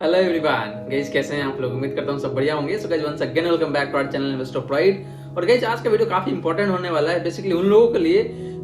Hello everyone guys, कैसे हैं आप लोग। उम्मीद करता हूं सब बढ़िया होंगे। So guys once again welcome back to our channel investor pride. और गाइस आज का वीडियो काफी इंपॉर्टेंट होने वाला है बेसिकली उन लोगों के लिए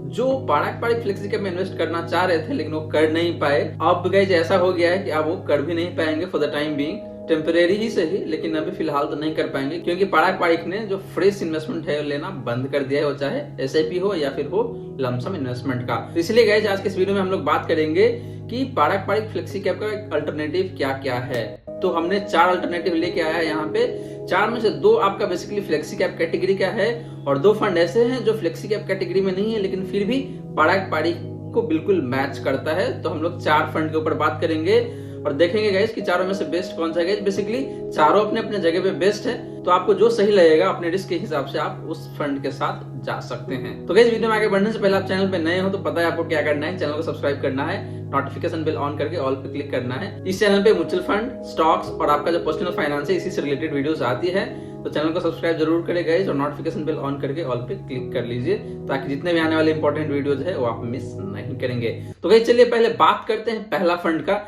जो पारंपरिक फ्लेक्सी कैप में इन्वेस्ट करना चाह रहे थे लेकिन वो कर नहीं पाए। अब गाइस ऐसा हो गया है कि अब वो कर भी नहीं पाएंगे for the time being, temporary ही सही, लेकिन अभी फिलहाल तो नहीं कर पाएंगे क्योंकि पारंपरिक ने जो फ्रेश इन्वेस्टमेंट है लेना बंद कर दिया है, वो चाहे एसआईपी हो या फिर हो लमसम इन्वेस्टमेंट का। तो इसलिए गाइस आज के इस वीडियो में हम लोग बात करेंगे कि पारंपरिक फ्लेक्सी कैप का एक अल्टरनेटिव क्या क्या है। तो हमने 4 अल्टरनेटिव लेके आया है यहाँ पे। 4 में से 2 आपका बेसिकली फ्लेक्सी कैप कैटेगरी का है और 2 फंड ऐसे हैं जो फ्लेक्सी कैप कैटेगरी में नहीं है लेकिन फिर भी पारंपरिक को बिल्कुल मैच करता है। तो हम लोग 4 फंड के ऊपर बात करेंगे और देखेंगे गाइस कि चारों में से बेस्ट कौन सा है। बेसिकली चारों अपने अपने जगह पे बेस्ट है, तो आपको जो सही लगेगा अपने रिस्क के हिसाब से आप उस फंड के साथ जा सकते हैं। तो गाइस वीडियो में आगे बढ़ने से पहले आप चैनल पे नए हो तो पता है आपको क्या करना है। चैनल को सब्सक्राइब करना है, नोटिफिकेशन बेल ऑन करके ऑल पे क्लिक करना है। इस चैनल पे म्यूचुअल फंड, स्टॉक्स और आपका जो पर्सनल फाइनेंस है इसी से रिलेटेड वीडियोस आती है। तो चैनल को सब्सक्राइब जरूर करें गाइस और नोटिफिकेशन बेल ऑन करके ऑल पे क्लिक कर लीजिए ताकि जितने भी आने वाले इंपॉर्टेंट वीडियोस है वो आप मिस नहीं करेंगे। तो गाइस चलिए पहले बात करते हैं पहला फंड का,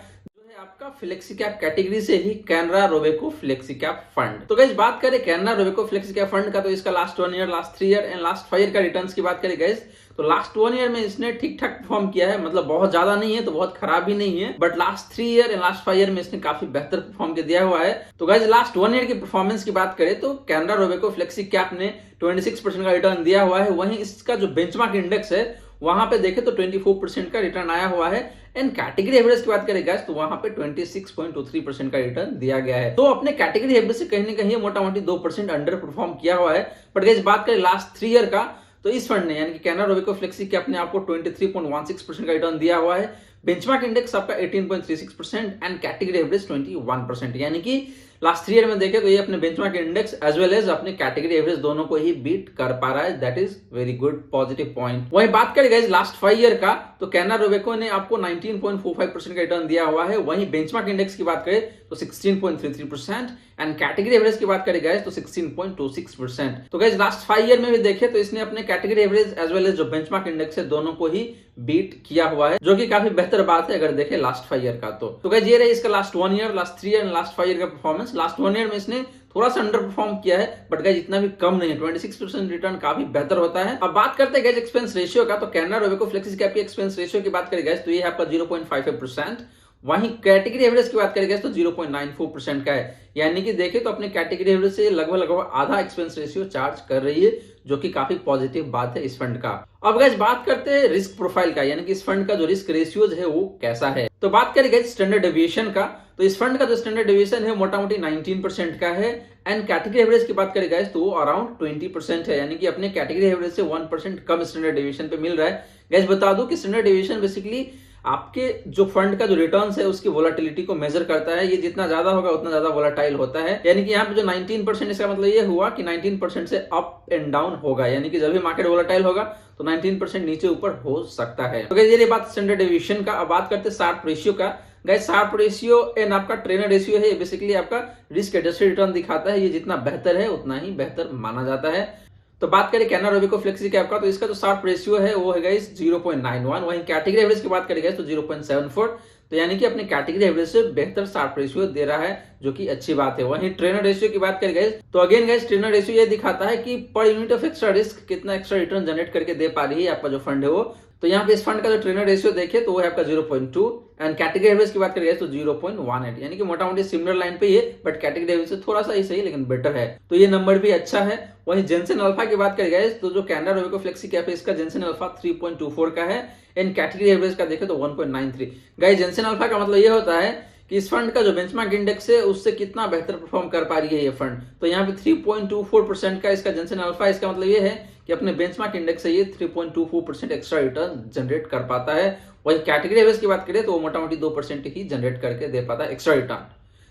आपका फ्लेक्सी कैप कैटेगरी से ही Canara Robeco flexi cap fund. तो गाइस बात करें Canara Robeco flexi cap fund का, तो इसका last 1 year, last 3 year and last 5 year का रिटर्न्स की बात करें गाइस, तो लास्ट 1 ईयर में इसने ठीक ठाक परफॉर्म किया है। मतलब बहुत ज्यादा नहीं है तो बहुत खराब भी नहीं है, but last 3 year and last 5 year में इसने काफी बेहतर परफॉर्म दिया हुआ है। तो गाइस लास्ट 1 ईयर की परफॉर्मेंस की बात करें तो कैनरा रोबेको फ्लेक्सी कैप ने 26% का रिटर्न दिया हुआ है। वहीं इसका जो बेंचमार्क इंडेक्स है वहां पे देखे तो 24% का रिटर्न आया हुआ है। एंड कैटेगरी एवरेज की बात करें गाइस तो वहां पे 26.23% का रिटर्न दिया गया है। तो अपने कैटेगरी एवरेज से कहीं ना कहीं मोटा मोटी 2% अंडर परफॉर्म किया हुआ है। बट गाइस बात करें लास्ट 3 ईयर का, तो इस फंड ने यानी कि कैनरा रोबेको फ्लेक्सी कैप ने आपको 23.16% का रिटर्न दिया हुआ है। बेंचमार्क इंडेक्स आपका 18.36% एंड कैटेगरी एवरेज 21%, यानी कि लास्ट 3 ईयर में देखें तो ये अपने benchmark index as well as अपने कैटेगरी एवरेज दोनों को ही बीट कर पा रहा है। That is very good positive point. वहीं बात करें गाइस लास्ट 5 ईयर का, तो कैनरा रोबेको ने आपको 19.45% का रिटर्न दिया हुआ है। वहीं बेंचमार्क इंडेक्स की बात करें तो 16.33% एंड कैटेगरी एवरेज की बात करें गाइस तो 16.26%। तो गाइस लास्ट 5 ईयर में भी देखें तो इसने अपने category average as well as जो बेंचमार्क इंडेक्स है दोनों को ही बीट किया हुआ है, जो कि काफी बेहतर बात है अगर देखें लास्ट 5 ईयर का। तो गाइस ये रही इसका last 1 year, last 3 year and last 5 year का परफॉर्मेंस। लास्ट 1 ईयर में इसने थोड़ा सा अंडर परफॉर्म किया है, बट गाइस इतना भी कम नहीं है। 26% रिटर्न काफी बेहतर होता है। अब बात करते हैं गाइस एक्सपेंस रेशियो का, तो कैनरा रोबेको फ्लेक्सी कैप की एक्सपेंस रेशियो की बात करें गाइस तो ये है आपका 0.55%। वहीं कैटेगरी एवरेज की बात करें तो 0.94% का है, यानी कि देखें तो अपने कैटेगरी एवरेज से लगभग आधा एक्सपेंस रेशियो चार्ज कर रही है, जो कि काफी पॉजिटिव बात है इस फंड का। अब गाइस बात करते हैं रिस्क प्रोफाइल का, यानी कि इस फंड का जो रिस्क रेशियोज है वो कैसा है। तो बात करें गाइस स्टैंडर्ड डेविएशन का, तो इस फंड का जो स्टैंडर्ड डेविएशन है मोटा मोटी 19% का है। एंड कैटेगरी एवरेज की बात करें गाइस तो वो अराउंड 20% है, यानी कि अपने कैटेगरी एवरेज से 1% कम स्टैंडर्ड डेविएशन पे मिल रहा है। गाइस बता दूं कि स्टैंडर्ड डेविएशन बेसिकली आपके जो फंड का जो रिटर्न्स है उसकी वोलेटिलिटी को मेजर करता है। ये जितना ज्यादा होगा उतना ज्यादा वोलेटाइल होता है, यानी कि यहाँ पे जो 19% इसका मतलब ये हुआ कि 19% से अप एंड डाउन होगा, यानी कि जब भी मार्केट वोलेटाइल होगा तो 19% नीचे ऊपर हो सकता है। तो ये बात स्टैंडर्ड डेविएशन का। अब बात करते हैं शार्प रेशियो का। गाइस शार्प रेशियो एंड आपका ट्रेनर रेशियो है, बेसिकली आपका रिस्क एडजस्टेड रिटर्न दिखाता है। ये जितना बेहतर है उतना ही बेहतर माना जाता है। तो बात करें कैनरा रोबेको फ्लेक्सी कैप का, तो इसका जो शार्प रेशियो है वो है गाइस 0.91। वहीं कैटेगरी एवरेज की बात करें गाइस तो 0.74, तो यानी कि अपने कैटेगरी एवरेज से बेहतर शार्प रेशियो दे रहा है, जो कि अच्छी बात है। वहीं ट्रेनर रेशियो की बात करें गाइस तो अगेन गाइस ट्रेनर रेशियो ये दिखाता है कि per unit of extra risk कितना एक्स्ट्रा रिटर्न जनरेट करके दे पा रही है आपका जो फंड है वो। तो यहाँ पे इस फंड का जो ट्रेनर रेशियो देखे तो वो है आपका 0.2 एंड कैटेगरी एवरेज की बात करें तो 0.18, यानी कि मोटा मोटी सिमिलर लाइन पे ही है, बट कैटेगरी एवरेज से थोड़ा सा ही सही लेकिन बेटर है। तो ये नंबर भी अच्छा है। वहीं जेनसेन अल्फा की बात करें तो जो कैनरा रोबेको फ्लेक्सी कैप है इसका जेनसेन अल्फा 3.24 का है एंड कैटेगरी एवरेज का देखे तो 1.93। गाइस जेनसेन अल्फा का मतलब ये होता है कि इस फंड का जो बेंचमार्क इंडेक्स है उससे कितना बेहतर परफॉर्म कर पा रही है ये फंड। तो यहाँ पे 3.24% का इसका जेनसेन अल्फा, इसका मतलब ये है कि अपने बेंचमार्क इंडेक्स से ये 3.24% एक्स्ट्रा रिटर्न जनरेट कर पाता है। वही कैटेगरी एवरेज की बात करें तो वो मोटा मोटी 2% ही जनरेट करके दे पाता है एक्स्ट्रा रिटर्न।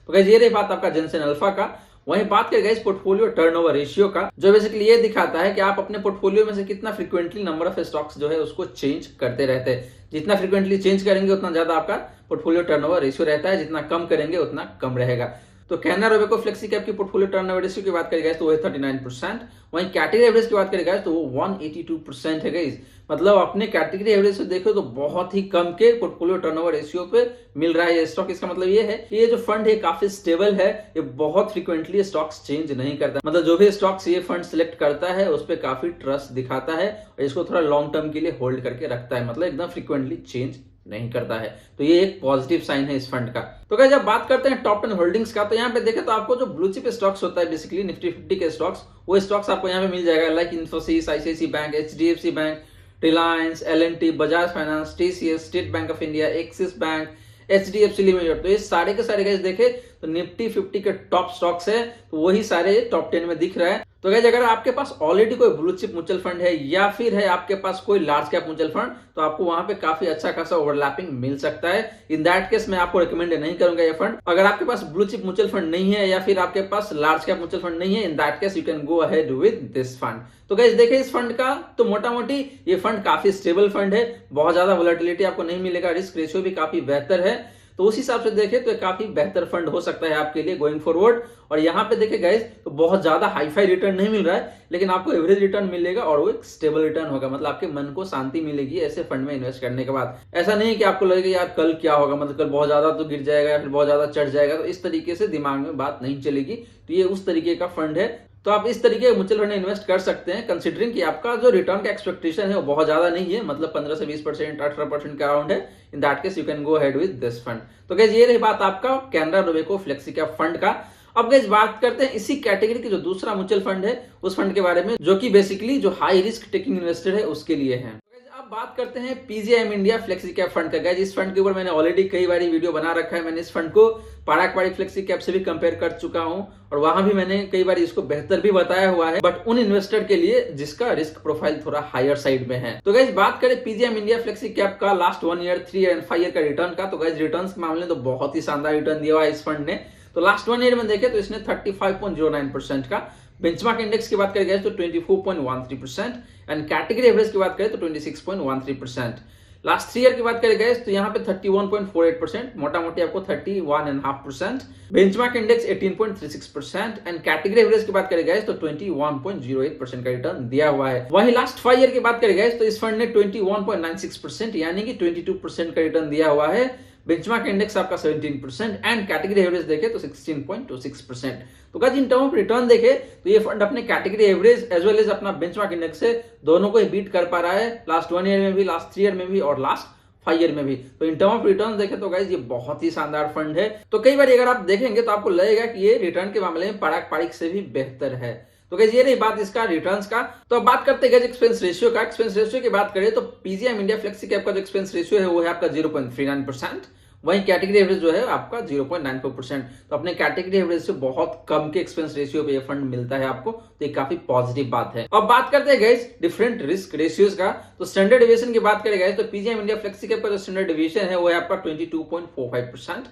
तो गाइस ये रही बात आपका जेनसेन अल्फा का। वहीं बात करें गाइस पोर्टफोलियो टर्नओवर रेशियो का, जो बेसिकली ये दिखाता है कि आप अपने पोर्टफोलियो में से कितना फ्रीक्वेंटली नंबर ऑफ स्टॉक्स जो है उसको चेंज करते रहते हैं। जितना फ्रीक्वेंटली चेंज करेंगे उतना ज्यादा आपका पोर्टफोलियो टर्नओवर रेशियो रहता है, जितना कम करेंगे उतना कम रहेगा। तो कैनरा रोबेको फ्लेक्सी कैप की पोर्टफोलियो टर्नओवर रेशियो की बात करें गाइस तो वो है 39%। वहीं कैटेगरी एवरेज की बात करें गाइस तो वो 182% है गाइस। मतलब अपने कैटेगरी एवरेज से देखो तो बहुत ही कम के पोर्टफोलियो टर्नओवर रेशियो पे मिल रहा है ये स्टॉक। इसका मतलब ये है कि ये जो फंड है काफी स्टेबल है, ये बहुत फ्रीक्वेंटली स्टॉक्स चेंज नहीं करता। मतलब जो भी स्टॉक्स ये फंड सिलेक्ट करता है उस पर काफी ट्रस्ट दिखाता है और इसको थोड़ा लॉन्ग टर्म के लिए होल्ड करके रखता है। मतलब एकदम फ्रीक्वेंटली चेंज नहीं करता है। तो ये एक पॉजिटिव साइन है इस फंड का। तो गाइस जब बात करते हैं टॉप 10 होल्डिंग्स का, तो यहाँ पे देखें तो आपको जो ब्लू चिप स्टॉक्स होता है बेसिकली निफ्टी 50 के स्टॉक्स, वो स्टॉक्स आपको यहाँ पे मिल जाएगा। Like Infosys, ICIC bank, HDFC bank, Reliance, L&T, Bajaj finance, TCS, State Bank of India, Axis bank, HDFC limited. तो ये सारे के सारे गाइस देखे तो निफ्टी 50 के टॉप स्टॉक्स है, तो वही सारे टॉप 10 में दिख रहा है। तो गाइस अगर आपके पास ऑलरेडी कोई ब्लू चिप म्यूचुअल फंड है या फिर है आपके पास कोई लार्ज कैप म्यूचुअल फंड, तो आपको वहां पे काफी अच्छा खासा ओवरलैपिंग मिल सकता है। इन दैट केस मैं आपको रिकमेंड नहीं करूंगा ये फंड। अगर आपके पास ब्लू चिप म्यूचुअल फंड नहीं है या फिर आपके पास लार्ज कैप म्यूचुअल फंड नहीं है, in that case you can go ahead with this fund. तो गाइस देखिए इस फंड का तो मोटा मोटी ये फंड काफी स्टेबल फंड है, बहुत ज्यादा वोलेटिलिटी आपको नहीं मिलेगा, रिस्क रेशियो भी काफी बेहतर है। तो उस हिसाब से देखें तो काफी बेहतर फंड हो सकता है आपके लिए गोइंग फॉरवर्ड। और यहाँ पे देखें गाइस तो बहुत ज्यादा हाई फाई रिटर्न नहीं मिल रहा है, लेकिन आपको एवरेज रिटर्न मिलेगा और वो एक स्टेबल रिटर्न होगा। मतलब आपके मन को शांति मिलेगी ऐसे फंड में इन्वेस्ट करने के बाद। ऐसा नहीं है कि आपको लगेगा यार कल क्या होगा, मतलब कल बहुत ज्यादा तो गिर जाएगा या फिर बहुत ज्यादा चढ़ जाएगा, तो इस तरीके से दिमाग में बात नहीं चलेगी। तो ये उस तरीके का फंड है। तो आप इस तरीके के म्यूचुअल फंड में इन्वेस्ट कर सकते हैं, कंसीडरिंग कि आपका जो रिटर्न का एक्सपेक्टेशन है वो बहुत ज्यादा नहीं है, मतलब 15 से 20%, 18% का अराउंड है। In that case you can go ahead with this fund. तो गाइस ये रही बात आपका Canara Robeco flexi cap fund का। अब गाइस बात करते हैं इसी कैटेगरी के जो दूसरा म्यूचुअल फंड है उस फंड के बारे में, जो कि बेसिकली जो हाई रिस्क टेकिंग इन्वेस्टर है उसके लिए है। अब बात करते हैं PGIM India flexi cap fund का। गाइस इस फंड के ऊपर मैंने ऑलरेडी कई बार वीडियो बना रखा है। मैंने इस फंड को पाराक पारिक फ्लेक्सी कैप से भी कंपेयर कर चुका हूं और वहां भी मैंने कई बार इसको बेहतर भी बताया हुआ है, बट उन इन्वेस्टर के लिए जिसका रिस्क प्रोफाइल थोड़ा हायर साइड में है। तो गाइस बात करें पीजीआईएम इंडिया फ्लेक्सी कैप का last 1 year, 3 year and 5 year का रिटर्न का, तो गाइस रिटर्न के मामले में तो बहुत ही शानदार रिटर्न दिया हुआ है इस फंड ने। तो लास्ट 1 ईयर में देखे तो इसने 35.09% का, बेंचमार्क इंडेक्स की बात करें तो 24.13% एंड कैटेगरी एवरेज की बात करें तो 26.13%। लास्ट 3 ईयर की बात करें तो यहाँ पे 31.48%, मोटा मोटी आपको 31.5%। Benchmark index 18.36% and category average की बात करें तो 21.08% का रिटर्न दिया हुआ है। वहीं लास्ट 5 ईयर की बात करें तो इस फंड ने 21.96% यानी कि 22% का रिटर्न दिया हुआ है। बेंचमार्क इंडेक्स आपका 17% एंड कैटेगरी एवरेज देखे तो 16.26%। तो guys in term of return देखे तो ये फंड अपने category average as well as अपना बेंचमार्क इंडेक्स से दोनों को ही बीट कर पा रहा है, लास्ट 1 ईयर में भी, लास्ट 3 ईयर में भी और लास्ट 5 ईयर में भी। तो इन टर्म ऑफ रिटर्न देखे तो गाइस ये बहुत ही शानदार फंड है। तो कई बार अगर आप देखेंगे तो आपको लगेगा कि ये रिटर्न के मामले में पाराक पारिक से भी बेहतर है। तो गाइस ये रही बात इसका रिटर्न्स का। तो अब बात करते हैं एक्सपेंस रेशियो का। एक्सपेंस रेशियो की बात करें तो पीजीआईएम इंडिया फ्लेक्सी कैप का जो एक्सपेंस रेशियो है वो है आपका 0.39%। वहीं कैटेगरी एवरेज जो है आपका 0.94%। तो अपने कैटेगरी एवरेज से बहुत कम के एक्सपेंस रेशियो पे ये फंड मिलता है आपको, तो ये काफी पॉजिटिव बात है। अब बात करते हैं गाइस डिफरेंट रिस्क रेशियोज का। तो स्टैंडर्ड डेविएशन की बात करें गाइस तो पीजीआईएम इंडिया फ्लेक्सी कैप का जो स्टैंडर्ड डेविएशन है वो है आपका 22.45%।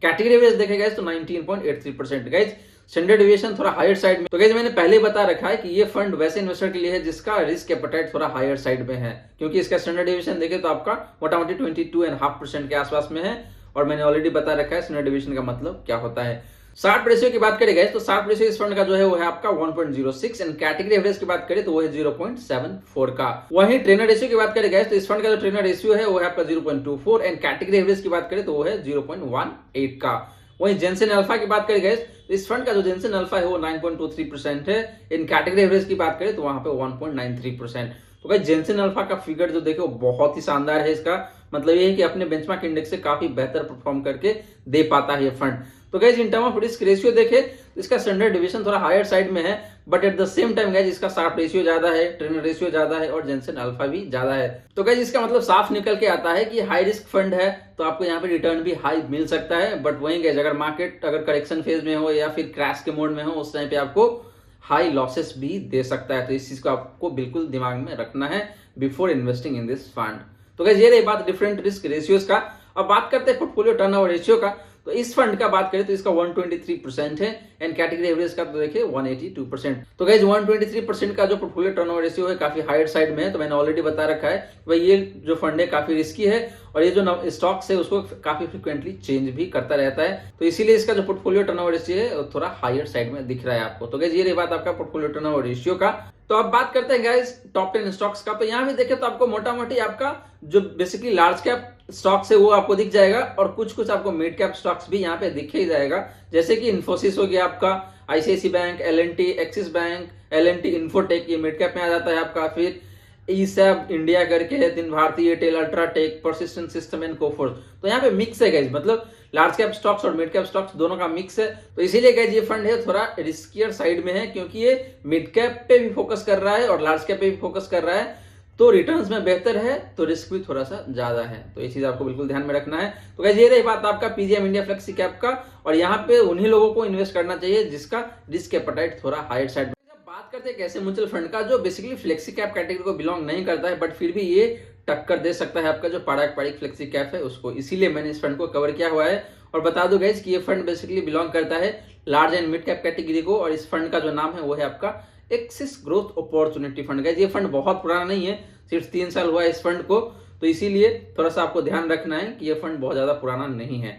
कैटेगरी एवरेज देखे गाइस तो 19.83%। गाइस स्टैंडर्ड डेविएशन थोड़ा हायर साइड में। तो गाइस मैंने पहले बता रखा है कि ये फंड वैसे इन्वेस्टर के लिए है जिसका रिस्क एपेटाइट थोड़ा हायर साइड में है, क्योंकि इसका स्टैंडर्ड डेविएशन देखे तो आपका मोटा मोटी 22.5% के आसपास में है और मैंने ऑलरेडी बता रखा है स्टैंडर्ड डेविएशन का मतलब क्या होता है। शार्प रेशियो की बात करें गाइस तो शार्प रेशियो इस फंड का जो है वो है आपका 1.06 एंड कैटेगरी एवरेज की बात करें तो वो है 0.74 का। वहीं ट्रेनर रेशियो की बात करें गाइस तो इस फंड का जो ट्रेनर रेशियो है वो है आपका 0.24 एंड कैटेगरी एवरेज की बात करें तो वो है 0.18 का। वहीं जेनसेन अल्फा की बात करें गाइस तो इस फंड का जो जेनसेन अल्फा है वो 9.23% है। इन कैटेगरी एवरेज की बात करें तो वहां पे 1.93%। तो गाइस जेनसेन अल्फा का फिगर जो देखो बहुत ही शानदार है। इसका मतलब ये है कि अपने बेंचमार्क इंडेक्स से काफी बेहतर परफॉर्म करके दे पाता है ये फंड। तो guys in term of risk ratio देखे तो इसका स्टैंडर्ड डेविएशन थोड़ा हायर साइड में है, but at the same time guys इसका शार्प रेशियो ज्यादा है, ट्रेनर रेशियो ज्यादा है और जेनसेन अल्फा भी ज्यादा है। तो गाइस इसका मतलब साफ निकल के आता है कि हाई रिस्क फंड है तो आपको यहाँ पे रिटर्न भी हाई मिल सकता है, बट वहीं गाइस अगर मार्केट अगर करेक्शन फेज में हो या फिर क्रैश के मोड में हो उस टाइम पे आपको हाई लॉसेस भी दे सकता है। तो इस चीज को आपको बिल्कुल दिमाग में रखना है before investing in this fund. तो गाइस ये रही बात डिफरेंट रिस्क रेशियोज का। अब बात करते हैं पोर्टफोलियो टर्नओवर रेशियो का। तो इस फंड का बात करें तो इसका 123% है एंड कैटेगरी एवरेज का तो देखिए 182%। तो गाइस 123% का जो पोर्टफोलियो टर्नओवर रेशियो है काफी हायर साइड में है। तो मैंने ऑलरेडी बता रखा है कि भाई ये जो फंड है काफी रिस्की है और ये जो स्टॉक्स है उसको काफी फ्रिक्वेंटली चेंज भी करता रहता है, तो इसीलिए इसका जो पोर्टफोलियो टर्नओवर रेशियो है थोड़ा हायर साइड में दिख रहा है आपको। तो गाइस ये रही बात आपका पोर्टफोलियो टर्नओवर रेशियो का। तो अब बात करते हैं गाइस टॉप 10 स्टॉक्स का। तो यहाँ भी देखें तो आपको मोटा मोटी आपका जो बेसिकली लार्ज कैप स्टॉक्स है वो आपको दिख जाएगा और कुछ कुछ आपको मिड कैप स्टॉक्स भी यहाँ पे दिख ही जाएगा, जैसे कि इन्फोसिस हो गया आपका, ICIC bank, L&T, Axis bank, L&T Infotech, ये मिड कैप में आ जाता है आपका। फिर ईसैब इंडिया करके है, दिन Bharti, Airtel, UltraTech, Persistent system and Coforge. तो यहाँ पे मिक्स है गाइस, मतलब लार्ज कैप स्टॉक्स और मिड कैप स्टॉक्स दोनों का मिक्स है। तो इसीलिए गाइस ये फंड है थोड़ा रिस्कियर साइड में है, क्योंकि ये मिड कैप पे भी फोकस कर रहा है और लार्ज कैप पे भी फोकस कर रहा है। तो रिटर्न्स में बेहतर है तो रिस्क भी थोड़ा सा ज्यादा है, तो ये चीज आपको बिल्कुल ध्यान में रखना है। तो गाइस ये रही बात आपका पीजीएम इंडिया फ्लेक्सी कैप का, और यहाँ पे उन्हीं लोगों को इन्वेस्ट करना चाहिए जिसका रिस्क एपेटाइट थोड़ा हायर साइड में। बात करते हैं कैसे म्यूचुअल फंड का जो बेसिकली फ्लेक्सी कैप कैटेगरी को बिलोंग नहीं करता है, बट फिर भी ये टक्कर दे सकता है आपका जो पारंपरिक फ्लेक्सी कैप है उसको, इसीलिए मैंने इस फंड को कवर किया हुआ है। और बता दो गाइस कि ये फंड बेसिकली बिलोंग करता है large and mid cap category को, और इस फंड का जो नाम है वो है आपका axis growth opportunity fund. Guys ये फंड बहुत पुराना नहीं है, सिर्फ 3 साल हुआ है इस फंड को, तो इसीलिए थोड़ा सा आपको ध्यान रखना है कि ये फंड बहुत ज्यादा पुराना नहीं है।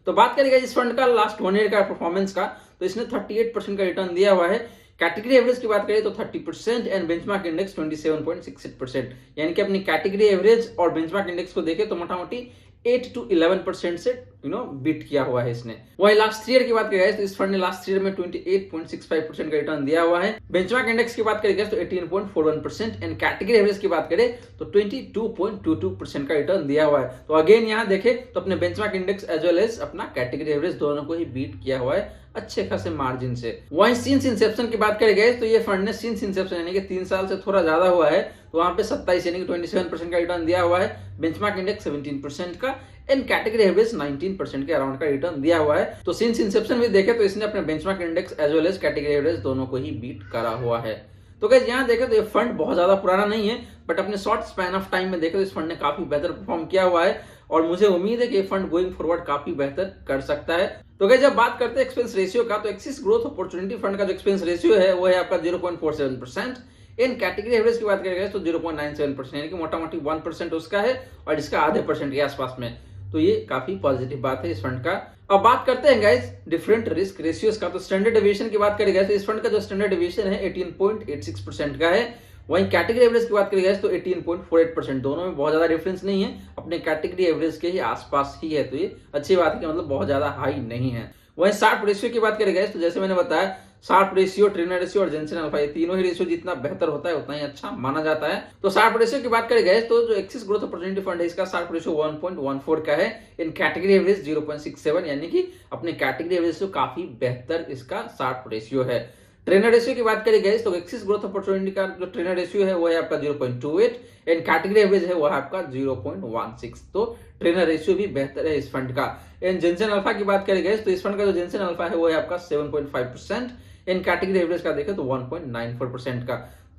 तो बात करेंगे इस फंड का लास्ट 1 ईयर का परफॉर्मेंस का, तो इसने 38% का रिटर्न दिया हुआ है। कैटेगरी एवरेज की बात करें तो 30% एंड बेंचमार्क इंडेक्स 27.68%, यानी कि अपनी कैटेगरी एवरेज और बेंचमार्क इंडेक्स को देखें तो मोटा मोटी 8 to 11% से बीट किया हुआ है इसने। वही लास्ट 3 ईयर की बात करें तो इस फंड ने लास्ट 3 ईयर में 28.65% का रिटर्न दिया हुआ है। बेंचमार्क इंडेक्स की बात करें तो 18.41% एंड कैटेगरी एवरेज की बात करें तो 22.22% का रिटर्न दिया हुआ है। तो अगेन यहाँ देखें तो अपने benchmark index as well as अपना कैटेगरी एवरेज दोनों को ही बीट किया हुआ है अच्छे खासे मार्जिन से। वहीं सिंस इंसेप्शन की बात करें गए तो ये फंड ने सिंस इंसेप्शन यानी कि 3 साल से थोड़ा ज्यादा हुआ है, तो वहां पे 27 यानी कि 27% का रिटर्न दिया हुआ है। बेंचमार्क इंडेक्स 17% का एंड कैटेगरी एवरेज 19% के अराउंड का रिटर्न दिया हुआ है। तो सिंस इंसेप्शन भी देखे तो इसने अपने benchmark index as well as category average दोनों को ही बीट करा हुआ है। तो गाइस यहाँ देखें तो ये फंड बहुत ज्यादा पुराना नहीं है, बट अपने शॉर्ट स्पैन ऑफ टाइम में देखें तो इस फंड ने काफी बेहतर परफॉर्म किया हुआ है और मुझे उम्मीद है कि ये फंड गोइंग फॉरवर्ड काफी बेहतर कर सकता है। तो गाइस जब बात करते हैं एक्सपेंस रेशियो का, तो एक्सिस ग्रोथ अपॉर्चुनिटी फंड का जो एक्सपेंस रेशियो है वो है आपका 0.47%। इन कैटेगरी एवरेज की बात करेंगे तो 0.97%, यानी कि मोटा मोटी 1% उसका है और इसका आधे % के आसपास में। तो ये काफी पॉजिटिव बात है इस फंड का। अब बात करते हैं गाइस डिफरेंट रिस्क रेशियोज का, तो स्टैंडर्ड डेविएशन की बात करेंगे तो इस फंड का जो स्टैंडर्ड डेविएशन है 18.86% का है। वहीं कैटेगरी एवरेज की बात करेंगे तो 18.48%, दोनों में बहुत ज्यादा डिफरेंस नहीं है, अपने कैटेगरी एवरेज के ही आसपास ही है, तो ये अच्छी बात है कि मतलब बहुत ज्यादा हाई नहीं है। वहीं शार्प रेशियो की बात करेंगे तो जैसे मैंने बताया शार्प रेशियो, ट्रेनर रेशियो और जेनसेन अल्फा, ये तीनों ही रेशियो जितना बेहतर होता है उतना ही अच्छा माना जाता है। तो शार्प रेशियो की बात करेंगे तो जो एक्सिस ग्रोथ अपॉर्चुनिटी फंड है इसका शार्प रेशियो 1.14 का है, इन कैटेगरी एवरेज 0.67, यानी कि अपने कैटेगरी एवरेज से काफी बेहतर इसका शार्प रेशियो है। ट्रेनर रेशियो की बात करेंगे तो एक्सिस ग्रोथ अपॉर्चुनिटी का जो ट्रेनर रेशियो है वो है आपका 0.28 एंड कैटेगरी एवरेज है वो है आपका 0.16, तो ट्रेनर रेशियो भी बेहतर है इस फंड का। एंड जेनसेन अल्फा की बात करेंगे तो इस फंड का जो जेनसेन अल्फा है वो है आपका 7.5%, इन कैटेगरी एवरेज का देखें तो 1.94% का,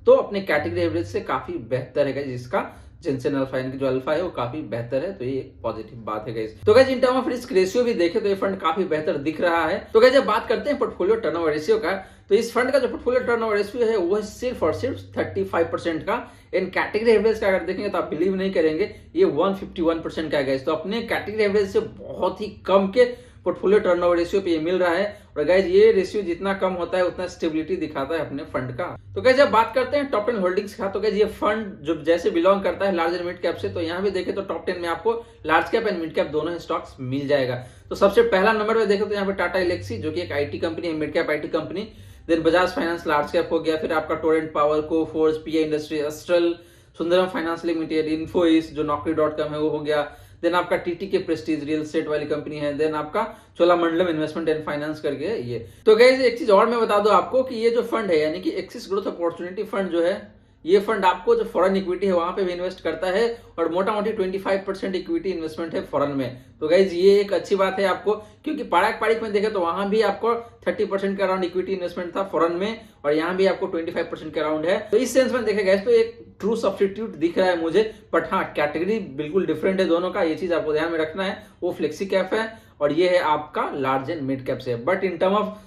तो अपने कैटेगरी एवरेज से काफी बेहतर है जिसका जेनसेन अल्फा यानी कि जो अल्फा है वो काफी बेहतर है, तो ये एक पॉजिटिव बात है गाइस। तो guys in term of risk ratio भी देखें तो ये फंड काफी बेहतर दिख रहा है। तो गाइस जब बात करते हैं पोर्टफोलियो टर्नओवर रेशियो का, तो इस फंड का जो पोर्टफोलियो टर्नओवर रेशियो है वो है सिर्फ और सिर्फ 35% का। इन कैटेगरी एवरेज का अगर देखेंगे तो आप बिलीव नहीं करेंगे ये 151% का है गाइस, तो अपने कैटेगरी एवरेज से बहुत ही कम के पोर्टफोलियो टर्नओवर रेशियो पे ये मिल रहा है। और गाइस ये रेशियो जितना कम होता है उतना स्टेबिलिटी दिखाता है अपने फंड का। तो गाइस जब बात करते हैं टॉप 10 होल्डिंग्स का, तो गाइस ये फंड जो जैसे बिलोंग करता है लार्ज एंड मिड कैप से, तो यहाँ भी देखें तो टॉप 10 में आपको large cap and mid cap दोनों ही स्टॉक्स मिल जाएगा। तो सबसे पहला नंबर पे देखें तो यहाँ पे टाटा एलेक्सी जो कि एक आईटी कंपनी है, mid cap IT company. Then Bajaj Finance large cap हो गया, फिर आपका Torrent Power, Coforge, PI Industry, Astral, Sundaram Finance Limited, Info Edge जो Naukri.com है वो हो गया। देन आपका टीटी के प्रेस्टीज रियल एस्टेट वाली कंपनी है। देन आपका चोलामंडलम इन्वेस्टमेंट एंड फाइनेंस करके ये। तो गाइस एक चीज और मैं बता दूं आपको कि ये जो फंड है यानी कि एक्सिस ग्रोथ अपॉर्चुनिटी फंड जो है ये फंड आपको जो फॉरेन इक्विटी है वहां पे भी इन्वेस्ट करता है और मोटा मोटी 25% इक्विटी इन्वेस्टमेंट है फॉरेन में। तो गाइज ये एक अच्छी बात है आपको, क्योंकि पारक में देखे तो वहां भी आपको 30% के अराउंड इक्विटी इन्वेस्टमेंट था फॉरेन में, और यहाँ भी आपको 25% के अराउंड है। तो इस सेंस में देखे गाइज तो एक ट्रू सब्स्टिट्यूट दिख रहा है मुझे, बट हाँ कैटेगरी बिल्कुल डिफरेंट है दोनों का, ये चीज आपको ध्यान में रखना है। वो फ्लेक्सी कैप है और ये है आपका लार्ज एंड मिड कैप से। But in term of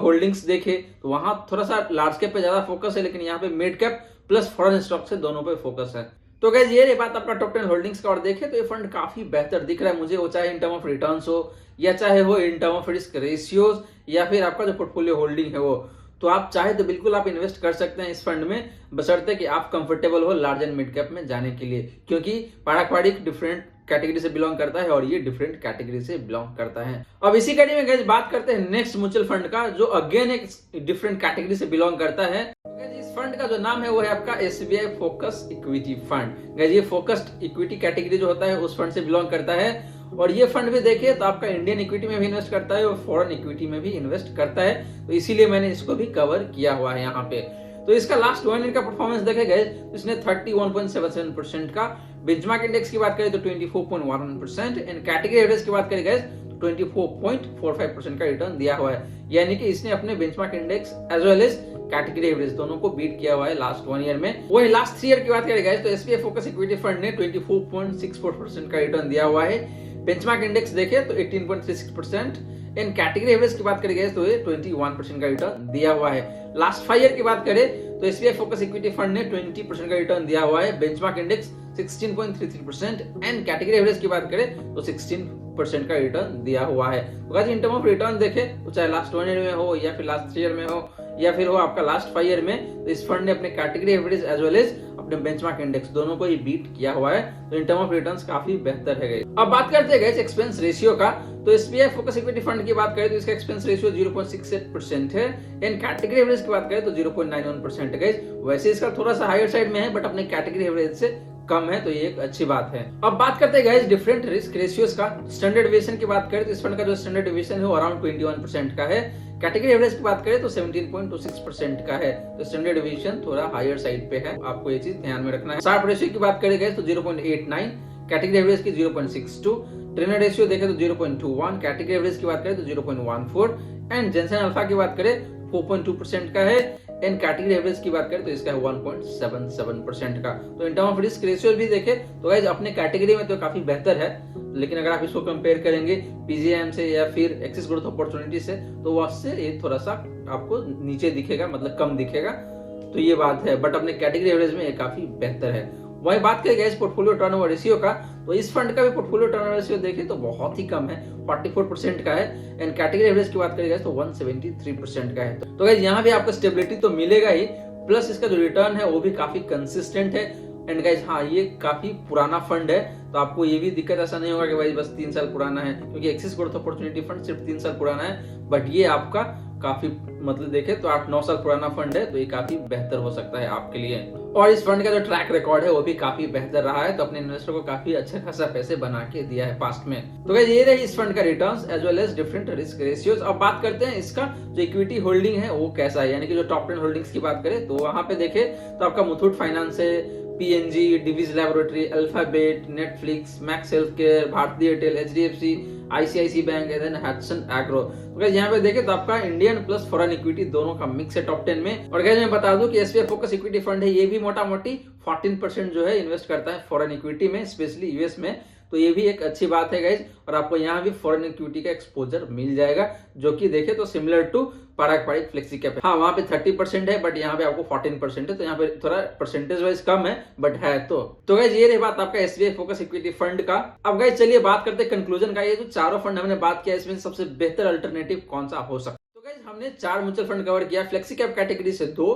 holdings देखे तो वहां थोड़ा सा लार्ज कैप पे ज्यादा फोकस है, लेकिन यहाँ पे mid cap plus foreign stock से दोनों पे फोकस है। तो गाइस ये रही बात आपका टॉप 10 होल्डिंग्स का, और देखे तो ये फंड काफी बेहतर दिख रहा है मुझे, वो चाहे इन टर्म ऑफ रिटर्न्स हो या चाहे हो इन टर्म ऑफ रिस्क रेशियोज या फिर आपका जो पोर्टफोलियो होल्डिंग है वो। तो आप चाहे तो बिल्कुल आप इन्वेस्ट कर सकते हैं इस फंड में, बशर्ते कि आप कंफर्टेबल हो लार्ज एंड मिड कैप में जाने के लिए, क्योंकि पारक डिफरेंट कैटेगरी से बिलोंग करता है और ये डिफरेंट कैटेगरी से बिलोंग करता है। अब इसी कैटेगरी में गाइस बात करते हैं नेक्स्ट म्यूचुअल फंड का, जो अगेन एक डिफरेंट कैटेगरी से बिलोंग करता है। इस फंड का जो नाम है वो है आपका SBI focus equity fund. Guys ये फोकस्ड इक्विटी कैटेगरी जो होता है उस फंड से बिलोंग करता है, और ये फंड भी देखिए तो आपका इंडियन इक्विटी में भी इन्वेस्ट करता है और फॉरेन इक्विटी में भी इन्वेस्ट करता है, तो इसीलिए मैंने इसको भी कवर किया हुआ है यहाँ पे। तो इसका लास्ट 1 ईयर का परफॉर्मेंस देखे गए तो इसने 31.77% का, बेंचमार्क इंडेक्स की बात करें तो 24.11% एंड कैटेगरी एवरेज की बात करें गए तो 24.45% का रिटर्न दिया हुआ है। यानी कि इसने अपने benchmark index as well as category average दोनों को बीट किया हुआ है लास्ट 1 ईयर में। वही लास्ट 3 ईयर की बात करें तो SBI फोकस इक्विटी फंड ने 24.64% का रिटर्न दिया हुआ है। बेंचमार्क इंडेक्स देखे तो 18.36% एंड कैटेगरी एवरेज की बात करें तो ये 21% का रिटर्न दिया हुआ है। लास्ट 5 ईयर की बात करें तो SBI फोकस इक्विटी फंड ने 20% का रिटर्न दिया हुआ है, benchmark index 16.33% and category average की बात करें तो 16% का रिटर्न दिया हुआ है। तो guys in term of return देखें तो चाहे लास्ट 1 ईयर में हो या फिर लास्ट 3 ईयर में हो या फिर हो आपका लास्ट 5 ईयर में, तो इस फंड ने अपने category average as well as अपने बेंचमार्क इंडेक्स दोनों को ही बीट किया हुआ है। तो इन टर्म ऑफ रिटर्न्स काफी बेहतर है। अब बात करते हैं गाइस एक्सपेंस रेशियो का, तो SBI फोकस इक्विटी फंड की बात करें तो इसका एक्सपेंस रेशियो 0.68% है एंड कैटेगरी एवरेज की बात करें तो 0.91% है गाइस। वैसे इसका थोड़ा सा हायर साइड में है बट अपने कैटेगरी एवरेज से कम है, तो ये एक अच्छी बात है। अब बात करते हैं गाइस डिफरेंट रिस्क रेशियोज का। स्टैंडर्ड डेविएशन की बात करें तो इस फंड का जो स्टैंडर्ड डेविएशन है वो अराउंड 21% का है। कैटेगरी एवरेज की बात करें तो 17.26% का है, तो स्टैंडर्ड डेविएशन थोड़ा हायर साइड पे है, आपको ये चीज ध्यान में रखना है। शार्प रेशियो की बात करें गाइस तो 0.89, कैटेगरी एवरेज की 0.62, ट्रेनर रेशियो देखें तो 0.21, कैटेगरी एवरेज की बात करें तो 0.14 एंड जेनसेन अल्फा की बात करें 4.2% का है एंड कैटेगरी एवरेज की बात करें तो इसका है 1.77% का। तो इन टर्म ऑफ रिस्क रेशियो भी देखें तो गाइस अपने कैटेगरी में तो काफी बेहतर है, लेकिन अगर आप इसको कंपेयर करेंगे PGIM से या फिर एक्सिस ग्रोथ अपॉर्चुनिटी से तो उससे ये थोड़ा सा आपको नीचे दिखेगा, मतलब कम दिखेगा, तो ये बात है। बट अपने कैटेगरी एवरेज में ये काफी बेहतर है। वही बात करें गाइस पोर्टफोलियो टर्नओवर रेशियो का, तो इस फंड का भी पोर्टफोलियो टर्नओवर रेशियो देखें तो बहुत ही कम है, 44% का है एंड कैटेगरी एवरेज की बात करें तो 173% का है। तो गाइस यहाँ भी आपको स्टेबिलिटी तो मिलेगा ही, प्लस इसका जो रिटर्न है वो भी काफी कंसिस्टेंट है। एंड गाइस हाँ ये काफी पुराना फंड है, तो आपको ये भी दिक्कत ऐसा नहीं होगा कि भाई बस 3 साल पुराना है, क्योंकि एक्सिस ग्रोथ अपॉर्चुनिटी फंड सिर्फ 3 साल पुराना है, बट ये आपका काफी मतलब देखे तो 8-9 साल पुराना फंड है, तो ये काफी बेहतर हो सकता है आपके लिए। और इस फंड का जो ट्रैक रिकॉर्ड है वो भी काफी बेहतर रहा है, तो अपने इन्वेस्टर को काफी अच्छा खासा पैसे बना के दिया है पास्ट में। तो गाइस ये रही इस फंड का returns as well as different risk ratios. अब बात करते हैं इसका जो इक्विटी होल्डिंग है वो कैसा है, यानी कि जो टॉप 10 होल्डिंग्स की बात करें तो वहां पे देखे तो आपका मुथूट फाइनेंस है, PNG, Divi's Laboratory, Alphabet, Netflix, Max Healthcare, Bharatiya Airtel, HDFC, ICICI bank and Hatsun Agro. तो गाइस यहाँ पे देखें तो आपका इंडियन प्लस फॉरेन इक्विटी दोनों का मिक्स है टॉप 10 में। और गाइस मैं बता दूं कि SBI फोकस इक्विटी फंड है, ये भी मोटा मोटी 14% जो है इन्वेस्ट करता है फॉरेन इक्विटी में, स्पेशली US में, तो ये भी एक अच्छी बात है गाइज। और आपको यहाँ भी फॉरेन इक्विटी का एक्सपोजर मिल जाएगा, जो कि देखे तो सिमिलर टू पारक फ्लेक्सी कैप। हाँ वहाँ पे 30% है बट यहाँ पे आपको 14% है, तो यहाँ पे थोड़ा परसेंटेज वाइज कम है बट है। तो गाइज ये रही बात आपका SBI फोकस इक्विटी फंड का। अब गाइज चलिए बात करते हैं कंक्लूजन का। ये जो चारों फंड हमने बात किया इसमें सबसे बेहतर अल्टरनेटिव कौन सा हो सकता है। तो गाइज हमने 4 म्यूचुअल फंड कवर किया, फ्लेक्सी कैप कैटेगरी से 2,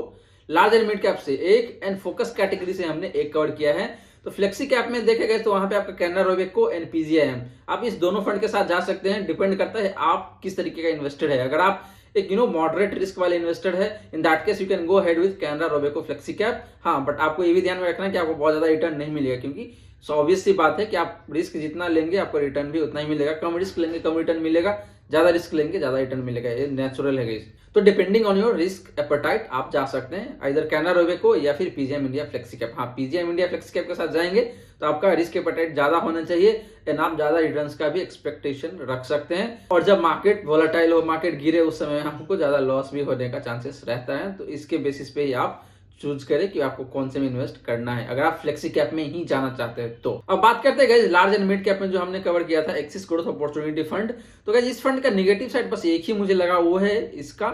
लार्ज एंड मिड कैप से 1 एंड फोकस कैटेगरी से हमने 1 कवर किया है। तो फ्लेक्सी कैप में देखे गए तो वहां पे आपका कैनरा रोबेको एंड PGIM, आप इस दोनों फंड के साथ जा सकते हैं, डिपेंड करता है आप किस तरीके का इन्वेस्टर है। अगर आप एक मॉडरेट रिस्क वाले इन्वेस्टर है, in that case you can go head with Canara Robeco flexi cap. हाँ बट आपको ये भी ध्यान में रखना है कि आपको बहुत ज्यादा रिटर्न नहीं मिलेगा, क्योंकि सो ऑब्वियस सी बात है कि आप रिस्क जितना लेंगे आपको रिटर्न भी उतना ही मिलेगा, कम रिस्क लेंगे कम रिटर्न मिलेगा, ज्यादा रिस्क लेंगे ज्यादा रिटर्न मिलेगा, ये नेचुरल है गाइस। तो depending on your risk appetite आप जा सकते हैं इधर कैनरा रोबेको या फिर पीजीएम इंडिया फ्लेक्सी कैप। हाँ, पीजीएम इंडिया फ्लेक्सी कैप के साथ जाएंगे तो आपका रिस्क एपेटाइट ज्यादा होना चाहिए एंड आप ज्यादा रिटर्न्स का भी एक्सपेक्टेशन रख सकते हैं। और जब मार्केट वोलेटाइल हो, मार्केट गिरे, उस समय आपको ज्यादा लॉस भी होने का चांसेस रहता है। तो इसके बेसिस पे ही आप चूज करें कि आपको कौन से में इन्वेस्ट करना है अगर आप फ्लेक्सी कैप में ही जाना चाहते हैं तो। अब बात करते हैं guys large and mid cap में जो हमने कवर किया था एक्सिस ग्रोथ अपॉर्चुनिटी फंड। तो गाइस इस फंड का नेगेटिव साइड बस एक ही मुझे लगा, वो है इसका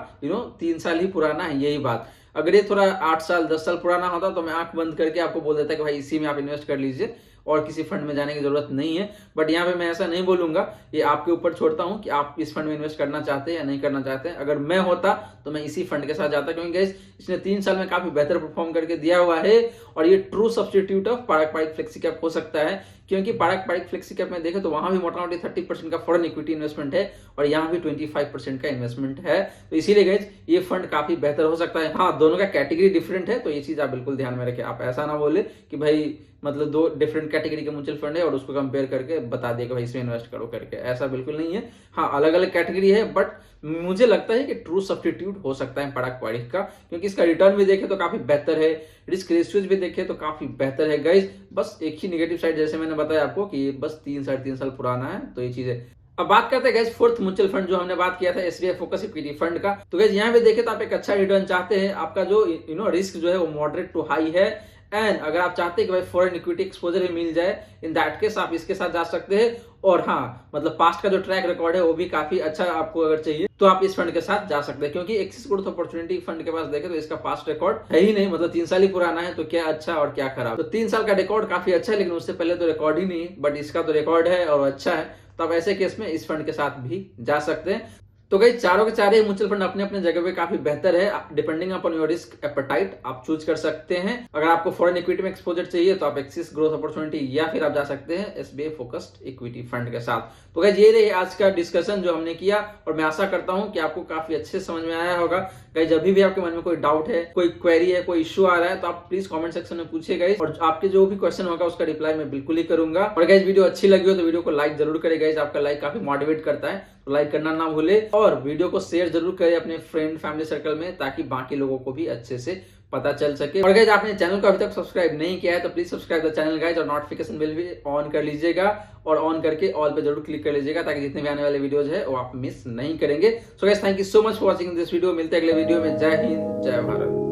3 साल ही पुराना है, यही बात। अगर ये थोड़ा 8 साल 10 साल पुराना होता तो मैं आंख बंद करके आपको बोल देता कि भाई इसी में आप इन्वेस्ट कर लीजिए और किसी फंड में जाने की जरूरत नहीं है। बट यहाँ पे मैं ऐसा नहीं बोलूंगा, ये आपके ऊपर छोड़ता हूँ कि आप इस फंड में इन्वेस्ट करना चाहते हैं या नहीं करना चाहते हैं। अगर मैं होता तो मैं इसी फंड के साथ जाता, क्योंकि गाइस इसने 3 साल में काफी बेहतर परफॉर्म करके दिया हुआ है और ये ट्रू सब्स्टिट्यूट ऑफ पारंपरिक फ्लेक्सी कैप हो सकता है। क्योंकि पारंपरिक फ्लेक्सी कैप में देखें तो वहां भी मोटा मोटी 30% का फॉरेन इक्विटी इन्वेस्टमेंट है और यहाँ भी 25% का इन्वेस्टमेंट है। तो इसीलिए गाइस ये फंड काफी बेहतर हो सकता है। हाँ, दोनों का कैटेगरी डिफरेंट है, तो ये चीज आप बिल्कुल ध्यान में रखें। आप ऐसा ना बोले कि भाई मतलब 2 डिफरेंट कैटेगरी के म्यूचुअल फंड है और उसको कंपेयर करके बता दिया कि भाई इसमें इन्वेस्ट करो करके, ऐसा बिल्कुल नहीं है। हाँ, अलग अलग कैटेगरी है, बट मुझे लगता है कि ट्रू सब्स्टिट्यूट हो सकता है पारंपरिक का, क्योंकि इसका रिटर्न भी देखे तो काफी बेहतर है, रिस्क रेशियोज भी देखे तो काफी बेहतर है गाइस। बस एक ही नेगेटिव साइड जैसे मैंने बताया आपको कि ये बस 3-3.5 साल पुराना है, तो ये चीज है। अब बात करते हैं गाइस फोर्थ म्यूचुअल फंड जो हमने बात किया था एसबीआई फोकस इक्विटी फंड का। तो गाइस यहाँ पे देखे तो आप एक अच्छा रिटर्न चाहते हैं, आपका जो रिस्क जो है वो मॉडरेट टू हाई है एंड अगर आप चाहते हैं कि भाई फॉरेन इक्विटी एक्सपोजर भी मिल जाए, इन दैट केस आप इसके साथ जा सकते हैं। और हाँ, मतलब पास्ट का जो ट्रैक रिकॉर्ड है वो भी काफी अच्छा आपको अगर चाहिए तो आप इस फंड के साथ जा सकते हैं, क्योंकि एक्सिस ग्रोथ अपॉर्चुनिटी फंड के पास देखें तो इसका पास्ट रिकॉर्ड है ही नहीं, मतलब 3 साल ही पुराना है। तो क्या अच्छा और क्या खराब, तो 3 साल का रिकॉर्ड काफी अच्छा है, लेकिन उससे पहले तो रिकॉर्ड ही नहीं, बट इसका तो रिकॉर्ड है और अच्छा है। तो आप ऐसे केस में इस फंड के साथ भी जा सकते हैं। तो गाइस चारों के चारे म्यूचुअल फंड अपने अपने जगह पे काफी बेहतर है, depending upon your risk appetite आप चूज कर सकते हैं। अगर आपको फॉरेन इक्विटी में एक्सपोजर चाहिए तो आप एक्सिस ग्रोथ अपॉर्चुनिटी या फिर आप जा सकते हैं एसबीआई फोकस्ड इक्विटी फंड के साथ। तो गाइस ये रही आज का डिस्कशन जो हमने किया और मैं आशा करता हूं कि आपको काफी अच्छे समझ में आया होगा। गाइस जब भी आपके मन में कोई डाउट है, कोई क्वेरी है, कोई इश्यू आ रहा है तो आप प्लीज कमेंट सेक्शन में पूछिए गाइस, और आपके जो भी क्वेश्चन होगा उसका रिप्लाई मैं बिल्कुल ही करूंगा। और गाइस वीडियो अच्छी लगी हो तो वीडियो को लाइक जरूर करें गाइस, आपका लाइक काफी मोटिवेट करता है, तो लाइक करना ना भूले और वीडियो को शेयर जरूर करें अपने फ्रेंड फैमिली सर्कल में, ताकि बाकी लोगों को भी अच्छे से पता चल सके। और गाइस आपने चैनल को अभी तक सब्सक्राइब नहीं किया है तो please subscribe the channel guys और नोटिफिकेशन बेल भी ऑन कर लीजिएगा और ऑन करके ऑल पे जरूर क्लिक कर लीजिएगा, ताकि जितने भी आने वाले वीडियोज है वो आप मिस नहीं करेंगे। So guys thank you so much for watching this video, मिलते हैं अगले वीडियो में। जय हिंद, जय भारत।